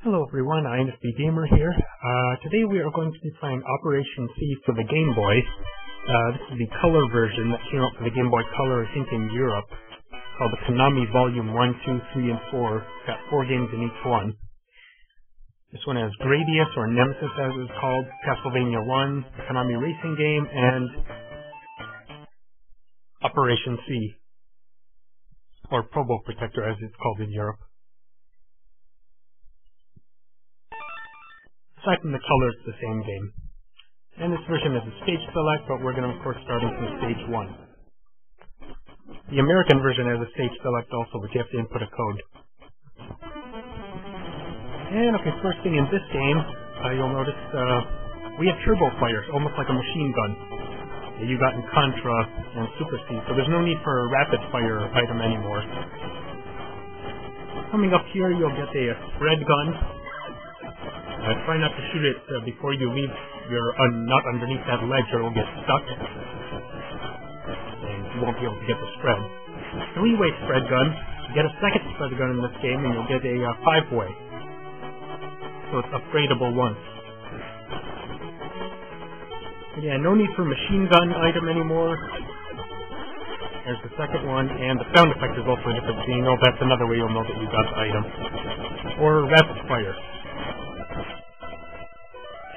Hello everyone, INFPGamer here. Today we are going to be playing Operation C for the Game Boy. This is the color version that came out for the Game Boy Color, I think, in Europe, called the Konami Volume 1, 2, 3, and 4. It's got 4 games in each one. This one has Gradius, or Nemesis as it's called, Castlevania 1, Konami Racing Game, and Operation C, or Probo Protector as it's called in Europe. Aside from the color, it's the same game. And this version has a stage select, but we're going to, of course, starting from stage 1. The American version has a stage select also, but you have to input a code. And, okay, first thing in this game, you'll notice we have turbo fires, almost like a machine gun. You got in Contra and Super C, so there's no need for a rapid fire item anymore. Coming up here, you'll get a spread gun. Try not to shoot it before you leave your nut underneath that ledge or it'll get stuck. And you won't be able to get the spread. 3-way spread gun. Get a second spread gun in this game and you'll get a 5-way. So it's upgradable once. Yeah, no need for machine gun item anymore. There's the second one, and the sound effect is also different, so you know that's another way you'll know that you got the item. Or rapid fire.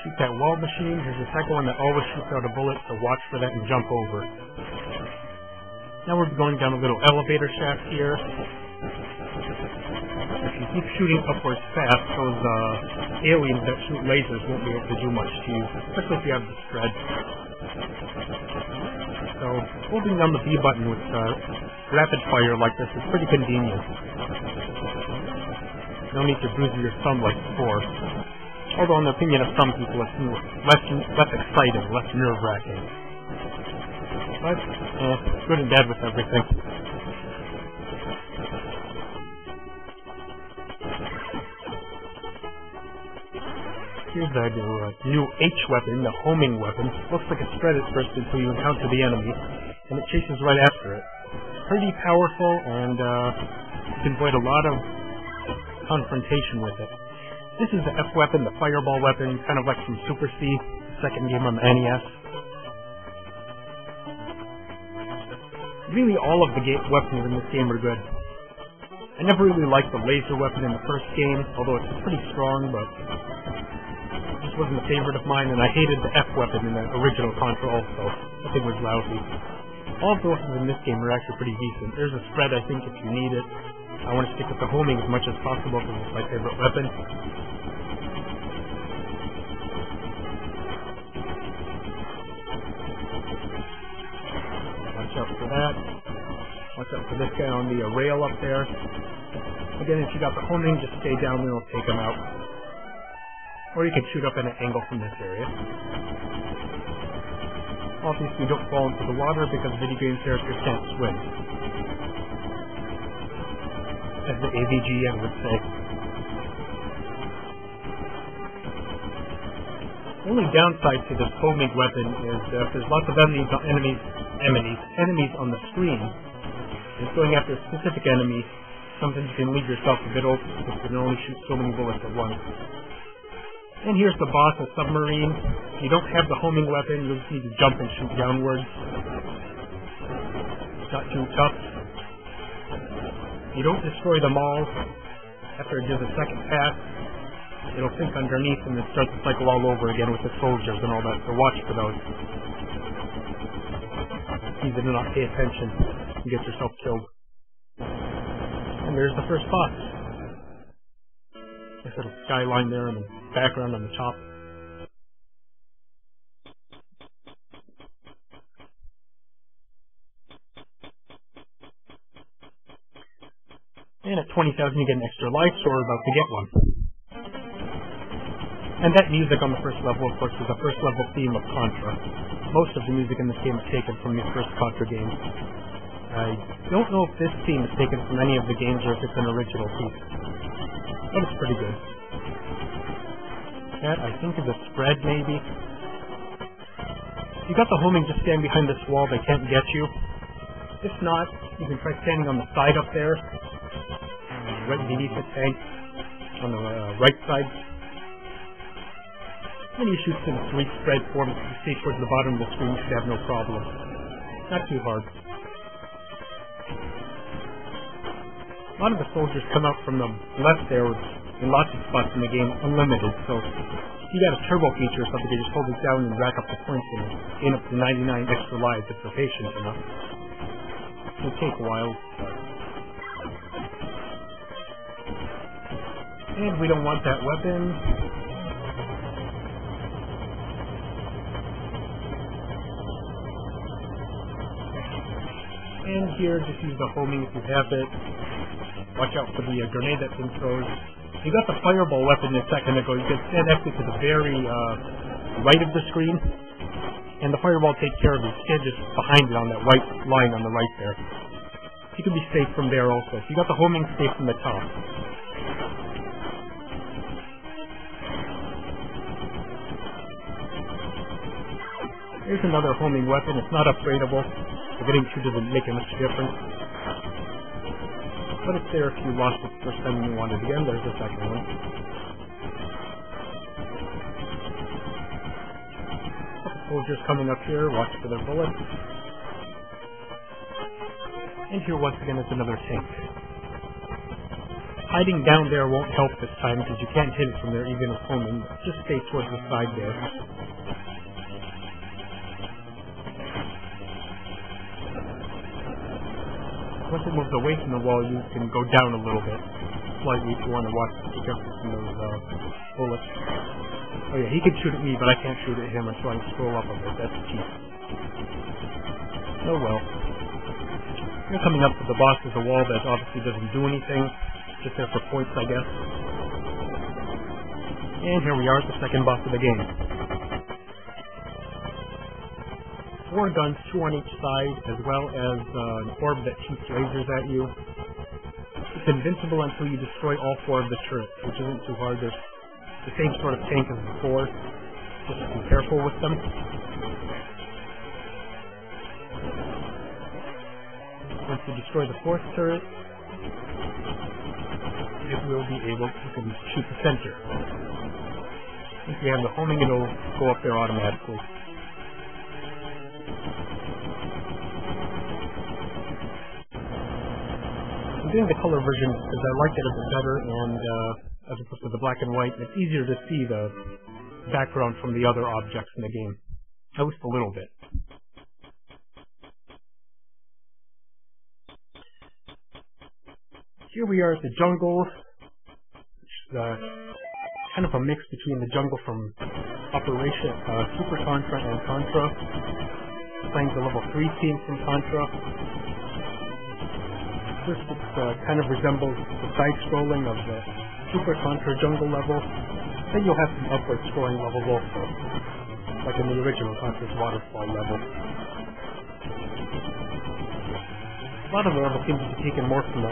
Shoot that wall machine. Here's the second one that always shoots out a bullet, so watch for that and jump over. Now we're going down a little elevator shaft here. If you keep shooting upwards fast, those aliens that shoot lasers won't be able to do much to you, especially if you have the spread. So holding down the B button with rapid fire like this is pretty convenient. No need to bruise your thumb like before. Although, in the opinion of some people, it's less exciting, less nerve-wracking. But, good and bad with everything. Here's the new H weapon, the homing weapon. Looks like it's spread at first until you encounter the enemy, and it chases right after it. Pretty powerful, and you can avoid a lot of confrontation with it. This is the F weapon, the fireball weapon, kind of like from Super C, second game on the NES. Really, all of the weapons in this game are good. I never really liked the laser weapon in the first game, although it's pretty strong, but it just wasn't a favorite of mine, and I hated the F weapon in the original Contra also. That thing was lousy. All of the weapons in this game are actually pretty decent. There's a spread, I think, if you need it. I want to stick with the homing as much as possible because it's my favorite weapon. Watch out for that. Watch out for this guy on the rail up there. Again, if you got the homing, just stay down and it'll take him out. Or you can shoot up at an angle from this area. Obviously, don't fall into the water because video game characters can't swim. As the AVGN would say. The only downside to this homing weapon is that there's lots of enemies on the screen. And going after a specific enemy, sometimes you can leave yourself a bit open because you can only shoot so many bullets at once. And here's the boss, a submarine. If you don't have the homing weapon, you'll just need to jump and shoot downwards. It's not too tough. You don't destroy them all. After it does a second pass, it'll sink underneath and then start the cycle all over again with the soldiers and all that, so watch for those. Easy to not pay attention and get yourself killed. And there's the first boss. Nice little skyline there and the background on the top. And at 20,000 you get an extra life, so we're about to get one. And that music on the first level, of course, is the first level theme of Contra. Most of the music in this game is taken from these first Contra games. I don't know if this theme is taken from any of the games or if it's an original piece. But it's pretty good. That, I think, is a spread, maybe. If you got the homing, just stand behind this wall, they can't get you. If not, you can try standing on the side up there. Right beneath the tank, on the right side. When you shoot to the three spread form, if you stay towards the bottom of the screen, you should have no problem. Not too hard. A lot of the soldiers come out from the left there in lots of spots in the game, unlimited, so if you got a turbo feature or something, you just hold it down and rack up the points and gain up to 99 extra lives if you're patient enough. It'll take a while. And we don't want that weapon. And here, just use the homing if you have it. Watch out for the grenade that thing throws. You got the fireball weapon a second ago. You can stand actually to the very right of the screen, and the fireball takes care of it. Stand just behind it on that white line on the right there. You can be safe from there also. If you got the homing, stay from the top. Here's another homing weapon. It's not upgradable. Getting two doesn't make much difference. But it's there if you lost it the first time you wanted it again. There's the second one. Couple soldiers coming up here. Watch for their bullets. And here once again is another tank. Hiding down there won't help this time because you can't hit it from there even with homing. Just stay towards the side there. Once it moves away from the wall, you can go down a little bit slightly if you want to watch be careful from those bullets. Oh yeah, he can shoot at me, but I can't shoot at him until I scroll up a bit. That's cheap. Oh well. You're coming up to the boss. There's a wall that obviously doesn't do anything. Just there for points, I guess. And here we are at the second boss of the game. 4 guns, 2 on each side, as well as an orb that shoots lasers at you. It's invincible until you destroy all 4 of the turrets, which isn't too hard. There's the same sort of tank as before. Just be careful with them. Once you destroy the 4th turret, it will be able to shoot the center. If you have the homing, it'll go up there automatically. I'm doing the color version because I like it a bit better, and as opposed to the black and white, it's easier to see the background from the other objects in the game, at least a little bit. Here we are at the jungle, which is kind of a mix between the jungle from Operation Super Contra and Contra, playing the level 3 theme from Contra. First, it kind of resembles the side-scrolling of the Super Contra jungle level. Then you'll have some upward-scrolling levels also, like in the original Contra's waterfall level. A lot of the level seems to be taken more from the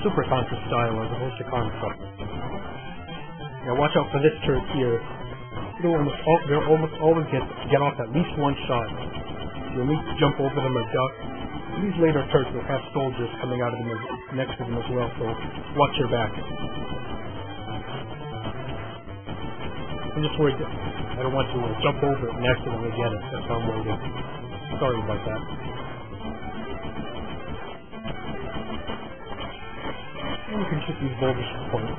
Super Contra style as opposed to Contra. Now watch out for this turret here. They'll almost always get off at least one shot. You at least jump over them or duck. These later turrets will have soldiers coming out of them next to them as well, so watch your back. I'm just worried that I don't want to jump over it and accidentally get it. That's how I'm waiting. Sorry about that. And you can shoot these boulders for points.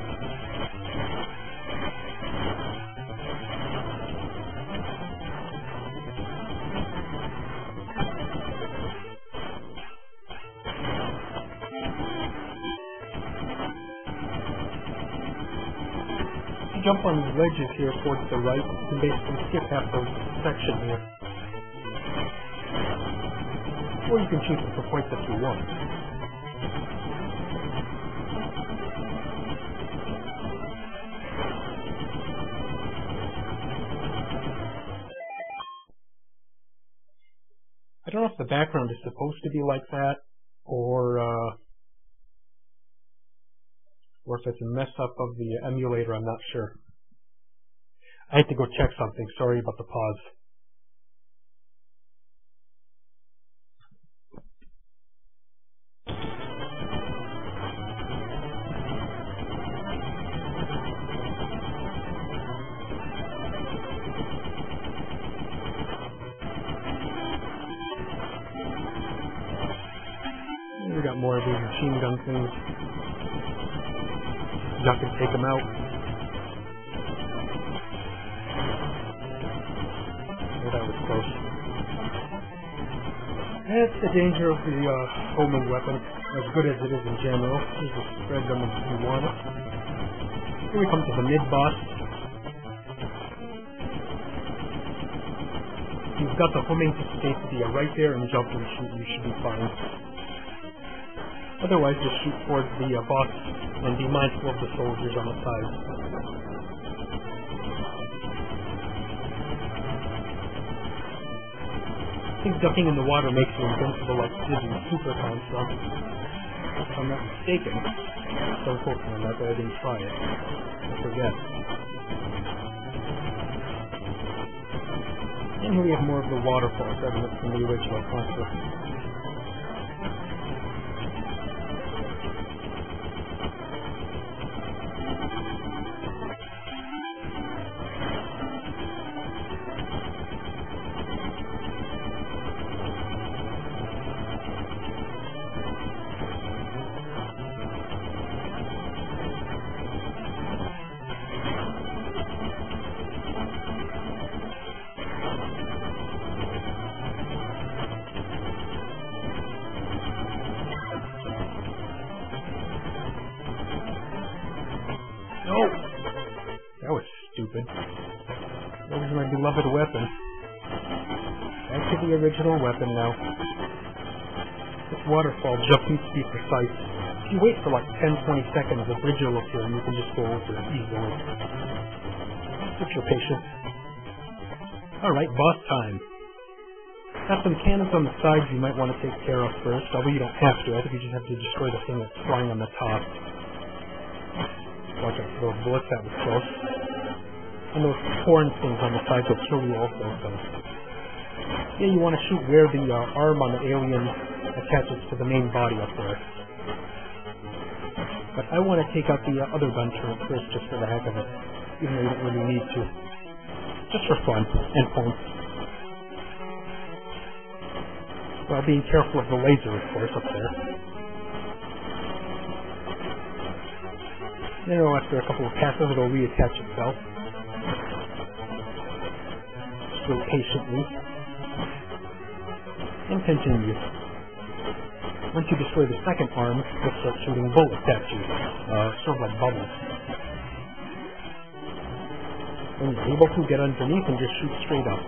Jump on these ledges here towards the right, you can basically skip half the section here. Or you can shoot them for points if you want. I don't know if the background is supposed to be like that, or if it's a mess up of the emulator, I'm not sure. I had to go check something. Sorry about the pause. these machine gun things. Duck and take them out. Oh, that was close. That's the danger of the homing weapon, as good as it is in general. You just spread them if you want it. Here we come to the mid-boss. You've got the homing to safety right there and jump and shoot, you should be fine. Otherwise, just shoot towards the boss and be mindful of the soldiers on the side. I think ducking in the water makes you invincible like Disney's Super Construct. If I'm not mistaken. Don't quote me on that, but I didn't try it. I forget. And here we have more of the waterfall segment from the original Construct. No! That was stupid. That was my beloved weapon. Back to the original weapon now. This waterfall jump needs to be precise. If you wait for like 10-20 seconds, the bridge will appear and you can just go over it easily. If you're patient. Alright, boss time. Have some cannons on the sides you might want to take care of first, although you don't have to. I think you just have to destroy the thing that's flying on the top. Watch out for those bullets, that was close. And those horn things on the sides will kill you also, so... Yeah, you want to shoot where the arm on the alien attaches to the main body up there. But I want to take out the other gun turret first, just for the heck of it. Even though you don't really need to. Just for fun, and points. While being careful of the laser, of course, up there. You know, after a couple of passes, it'll reattach itself. Just wait patiently. And continue. Once you destroy the second arm, you'll start shooting bullets at you. Sort of like bubbles. When you're able to, get underneath and just shoot straight up.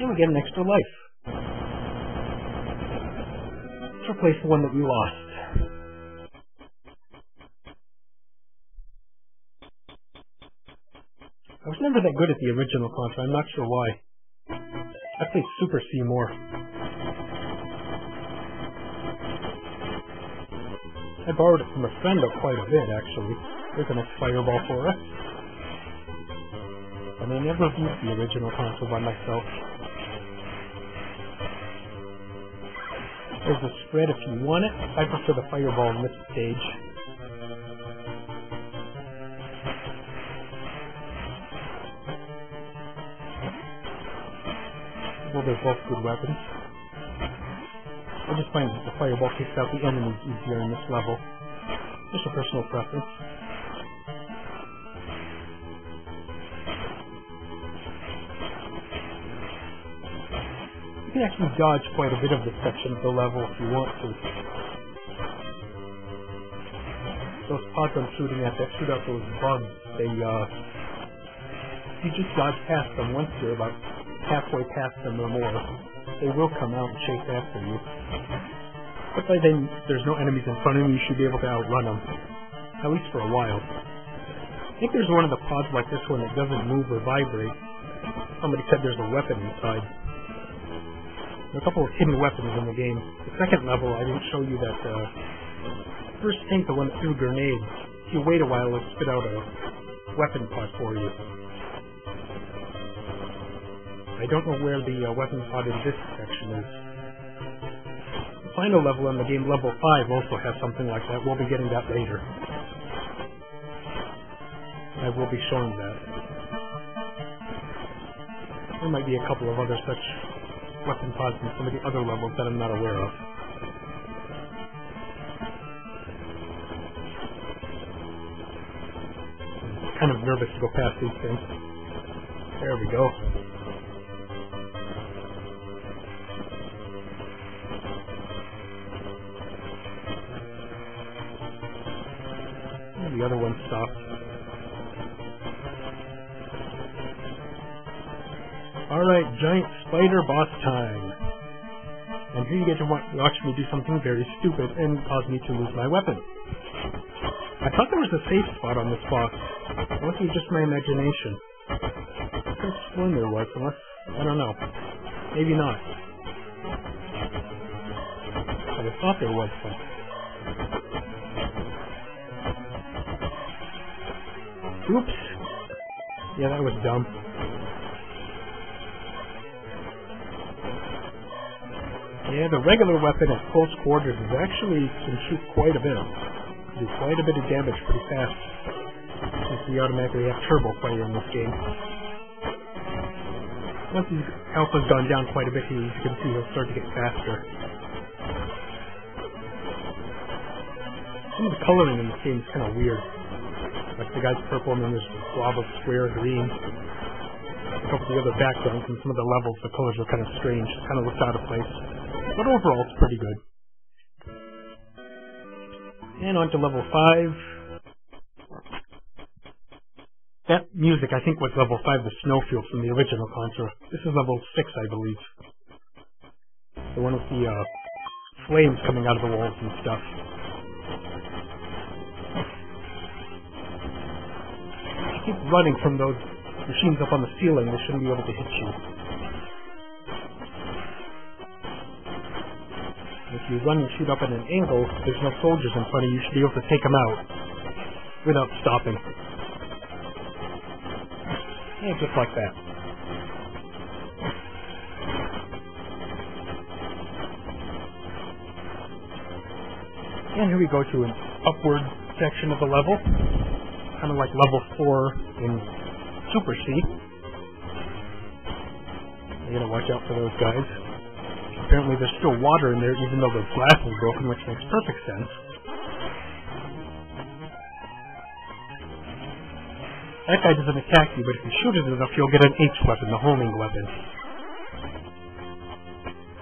And we get an extra life. Let's replace the one that we lost. I was never that good at the original Contra, I'm not sure why. I played Super C more. I borrowed it from a friend quite a bit, actually. There's a nice fireball for us. And I never used the original Contra by myself. There's a spread if you want it. I prefer the fireball in this stage. Well, they're both good weapons. I just find that the fireball takes out the enemies easier in this level. Just a personal preference. You can actually dodge quite a bit of this section of the level if you want to. Those pods I'm shooting at that shoot out those bugs, they, you just dodge past them once you're about halfway past them or more. They will come out and chase after you. But by then, there's no enemies in front of you, you should be able to outrun them. At least for a while. I think there's one of the pods like this one that doesn't move or vibrate. Somebody said there's a weapon inside. There are a couple of hidden weapons in the game. The second level, I didn't show you that, first tank, the one that threw grenades. If you wait a while, it'll spit out a weapon pod for you. I don't know where the weapon pod in this section is. The final level in the game, level 5, also has something like that. We'll be getting that later. I will be showing that. There might be a couple of other such weapon pods in some of the other levels that I'm not aware of. I'm kind of nervous to go past these things. There we go. And the other one stopped. Alright, giant spider boss time. And here you get to watch me do something very stupid and cause me to lose my weapon. I thought there was a safe spot on this boss. Unless it was just my imagination. I could have sworn there was, unless... I don't know. Maybe not. But I thought there was some. Oops. Yeah, that was dumb. Yeah, the regular weapon at close quarters is actually can shoot quite a bit. Do quite a bit of damage pretty fast. Since we automatically have turbo fire in this game. Once his health has gone down quite a bit, as you can see, he'll start to get faster. Some of the coloring in this game is kind of weird. Like the guy's purple and then there's lava square green. A couple of the other backgrounds and some of the levels, the colors are kind of strange. It kind of looks out of place. But overall, it's pretty good. And on to level 5. That music, I think, was level 5, the Snowfield from the original Contra. This is level 6, I believe. The one with the flames coming out of the walls and stuff. If you keep running from those machines up on the ceiling, they shouldn't be able to hit you. If you run and shoot up at an angle, there's no soldiers in front of you, you should be able to take them out without stopping. Yeah, just like that. And here we go to an upward section of the level, kind of like level 4 in Super C. You gotta watch out for those guys. Apparently there's still water in there even though the glass is broken, which makes perfect sense. That guy doesn't attack you, but if you shoot it enough, you'll get an H weapon, the homing weapon.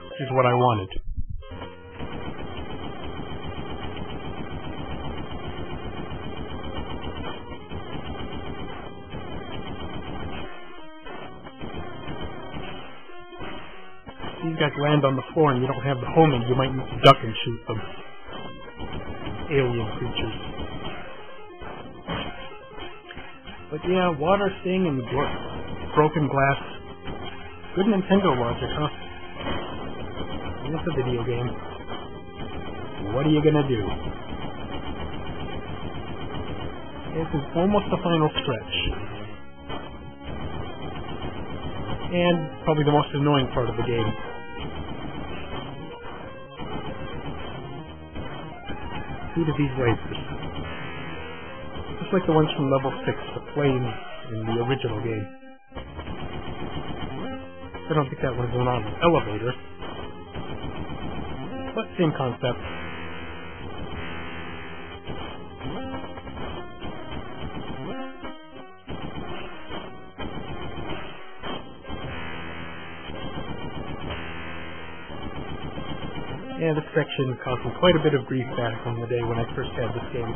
Which is what I wanted. These guys land on the floor and you don't have the homing, you might need to duck and shoot them. Alien creatures. But yeah, water sting and broken glass. Good Nintendo logic, huh? And it's a video game. What are you gonna do? This is almost the final stretch. And probably the most annoying part of the game. Shoot at these lasers. Just like the ones from level 6, the flames in the original game. I don't think that one's on an elevator. But same concept. Yeah, this section caused me quite a bit of grief back on the day when I first had this game.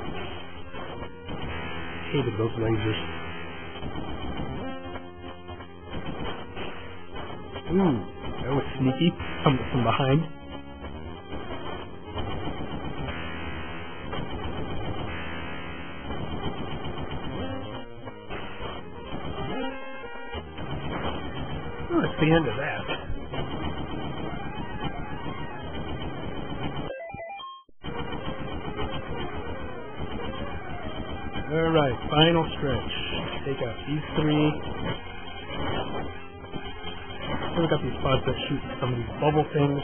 Hated those lasers. Ooh, that was sneaky. Coming from behind. Oh, that's the end of that. Alright, final stretch. Take out these 3. So we got these spots that shoot some of these bubble things.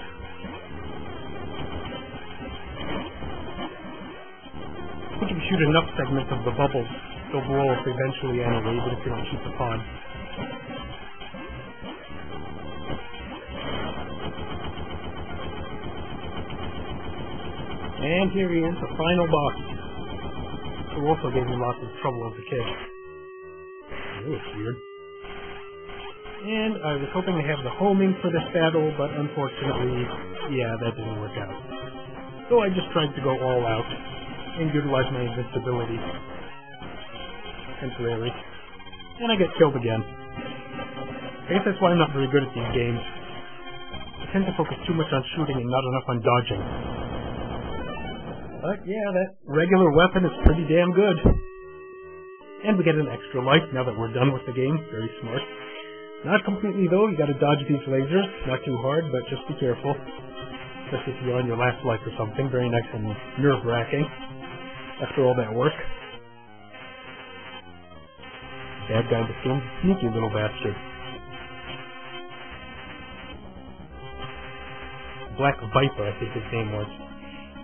I think if you shoot enough segments of the bubbles They'll blow up eventually anyway, even if you don't shoot the pod. And here he is, the final boss. Who also gave me lots of trouble as a kid. That was weird. And I was hoping to have the homing for this battle, but unfortunately, yeah, that didn't work out. So I just tried to go all out and utilize my invincibility temporarily. And I get killed again. I guess that's why I'm not very good at these games. I tend to focus too much on shooting and not enough on dodging. But yeah, that regular weapon is pretty damn good. And we get an extra life now that we're done with the game. Very smart. Not completely though, you gotta dodge these lasers. Not too hard, but just be careful. Especially if you're on your last life or something. Very nice and nerve-wracking after all that work. Bad guy in this game, sneaky little bastard. Black Viper, I think his name was.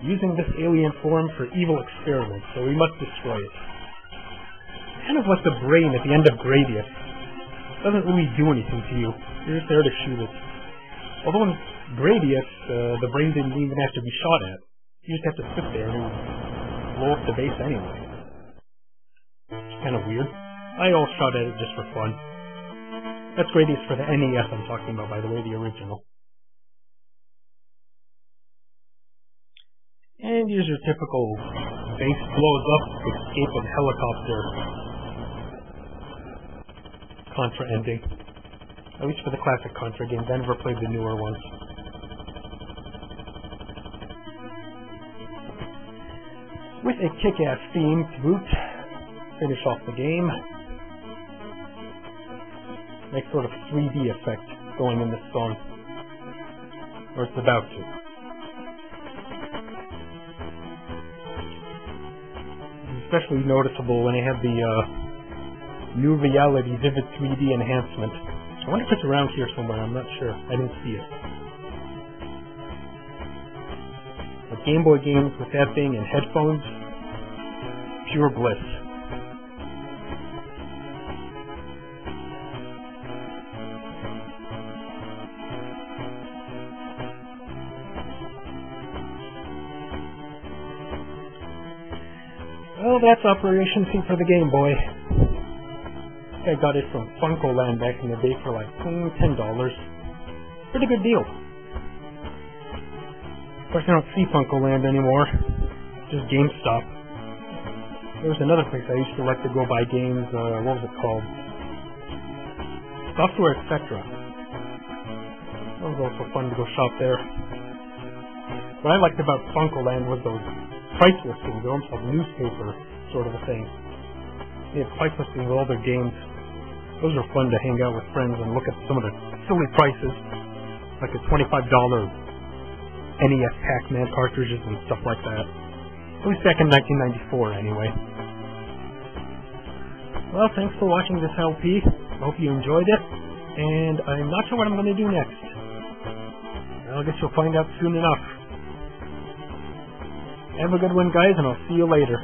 Using this alien form for evil experiments, so we must destroy it. Kind of like the brain at the end of Gradius. Doesn't really do anything to you. You're just there to shoot it. Although in Gradius, the brain didn't even have to be shot at. You just have to sit there and blow up the base anyway. It's kind of weird. I all shot at it just for fun. That's Gradius for the NES I'm talking about, by the way, the original. And here's your typical base blows up, escape of helicopter Contra ending. At least for the classic Contra games. I never played the newer ones. With a kick-ass theme to boot, finish off the game. Nice sort of 3D effect going in this song. Or it's about to. Especially noticeable when I have the New Reality Vivid 3D enhancement. I wonder if it's around here somewhere, I'm not sure. I didn't see it. But Game Boy games with that thing and headphones, pure bliss. Well, that's Operation C for the Game Boy. I got it from Funkoland back in the day for like $10. Pretty good deal. Of course, I don't see Funkoland anymore. Just GameStop. There was another place I used to like to go buy games. What was it called? Software Etc. That was also fun to go shop there. What I liked about Funkoland was those price listings. They're almost like newspaper sort of a thing. They had price listings of all their games. Those are fun to hang out with friends and look at some of the silly prices. Like the $25 NES Pac-Man cartridges and stuff like that. At least back in 1994 anyway. Well, thanks for watching this LP. I hope you enjoyed it. And I'm not sure what I'm going to do next. Well, I guess you'll find out soon enough. Have a good one, guys, and I'll see you later.